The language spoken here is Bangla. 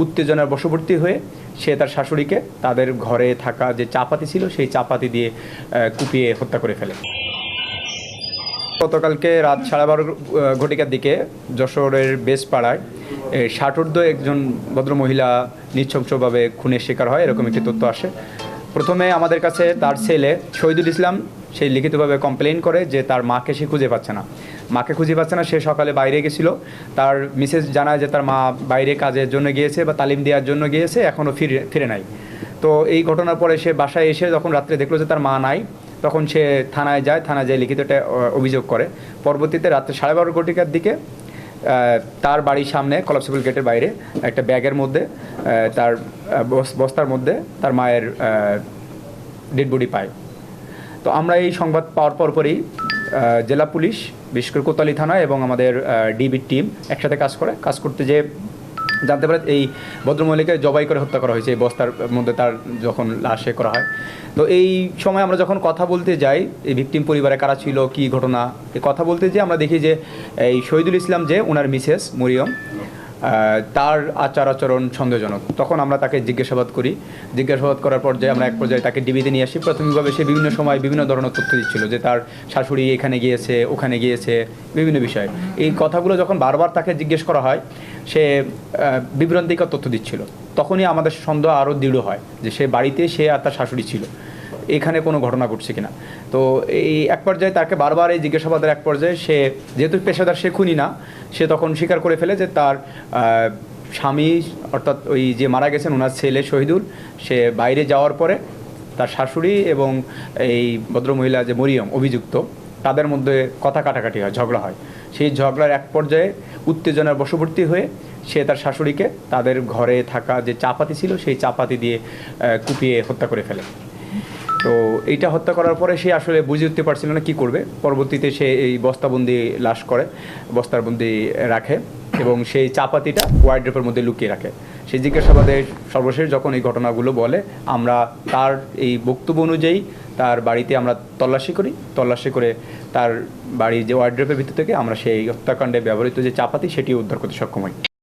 উত্তেজনার বশবর্তী হয়ে সে তার শাশুড়িকে তাদের ঘরে থাকা যে চাপাতি ছিল সেই চাপাতি দিয়ে কুপিয়ে হত্যা করে ফেলে। গতকালকে রাত 12:30 ঘটিকার দিকে যশোরের বেসপাড়ায় ষাটোর্ধ্ব একজন ভদ্রমহিলা নৃশংসভাবে খুনের শিকার হয়, এরকম একটি তথ্য আসে। প্রথমে আমাদের কাছে তার ছেলে শহীদুল ইসলাম সেই লিখিতভাবে কমপ্লেন করে যে তার মাকে সে খুঁজে পাচ্ছে না। সে সকালে বাইরে গেছিল, তার মিসেস জানায় যে তার মা বাইরে কাজের জন্য গিয়েছে বা তালিম দেওয়ার জন্য গিয়েছে, এখনও ফিরে নাই। তো এই ঘটনার পরে সে বাসায় এসে যখন রাত্রে দেখলো যে তার মা নাই, তখন সে থানায় যায় লিখিত একটা অভিযোগ করে। পরবর্তীতে রাত্রে 12:30 ঘটিকার দিকে তার বাড়ির সামনে কলাপসিবল গেটের বাইরে একটা ব্যাগের মধ্যে তার বস্তার মধ্যে তার মায়ের ডেড বডি পায়। তো আমরা এই সংবাদ পাওয়ার পরপরই জেলা পুলিশ, বিশেষ করে কোতোয়ালি থানা এবং আমাদের ডিবির টিম একসাথে কাজ করতে যে জানতে পারে এই ভদ্রমহিলাকে জবাই করে হত্যা করা হয়েছে এই বস্তার মধ্যে তার যখন লাশে করা হয়। তো এই সময় আমরা যখন কথা বলতে যাই এই ভিকটিম পরিবারে কারা ছিল, কী ঘটনা, এই কথা বলতে যে আমরা দেখি যে এই শহীদুল ইসলাম যে ওনার মিসেস মরিয়ম, তার আচরণ সন্দেহজনক। তখন আমরা তাকে জিজ্ঞাসাবাদ করার পর যে আমরা এক পর্যায়ে তাকে ডিবিতে নিয়ে আসি। প্রাথমিকভাবে সে বিভিন্ন সময় বিভিন্ন ধরনের তথ্য দিচ্ছিল যে তার শাশুড়ি এখানে গিয়েছে, ওখানে গিয়েছে, বিভিন্ন বিষয়। এই কথাগুলো যখন বারবার তাকে জিজ্ঞেস করা হয় সে বিভ্রান্তিকর তথ্য দিচ্ছিল। তখনই আমাদের সন্দেহ আরও দৃঢ় হয় যে সে বাড়িতে সে আর তার শাশুড়ি ছিল, এখানে কোনো ঘটনা ঘটছে কিনা। তো এই এক পর্যায়ে তাকে বারবার এই জিজ্ঞাসাবাদের এক পর্যায়ে সে যেহেতু পেশাদার, সে খুনি না, সে তখন স্বীকার করে ফেলে যে তার স্বামী অর্থাৎ ওই যে মারা গেছেন ওনার ছেলে শহীদুল, সে বাইরে যাওয়ার পরে তার শাশুড়ি এবং এই ভদ্রমহিলা যে মরিয়ম অভিযুক্ত, তাদের মধ্যে কথা কাটাকাটি হয়, ঝগড়া হয়। সেই ঝগড়ার এক পর্যায়ে উত্তেজনার বশবর্তী হয়ে সে তার শাশুড়িকে তাদের ঘরে থাকা যে চাপাতি ছিল সেই চাপাতি দিয়ে কুপিয়ে হত্যা করে ফেলে। তো এইটা হত্যা করার পরে সে আসলে বুঝে উঠতে পারছিল না কী করবে। পরবর্তীতে সে এই বস্তাবন্দি লাশ করে, বস্তাবন্দি রাখে এবং সেই চাপাতিটা ওয়ার্ড্রপের মধ্যে লুকিয়ে রাখে। সেই জিজ্ঞাসাবাদে সর্বশেষ যখন এই ঘটনাগুলো বলে, আমরা তার এই বক্তব্য অনুযায়ী তার বাড়িতে আমরা তল্লাশি করে তার বাড়ির যে ওয়ার্ড্রপের ভিতর থেকে আমরা সেই হত্যাকাণ্ডে ব্যবহৃত যে চাপাতি সেটি উদ্ধার করতে সক্ষম হই।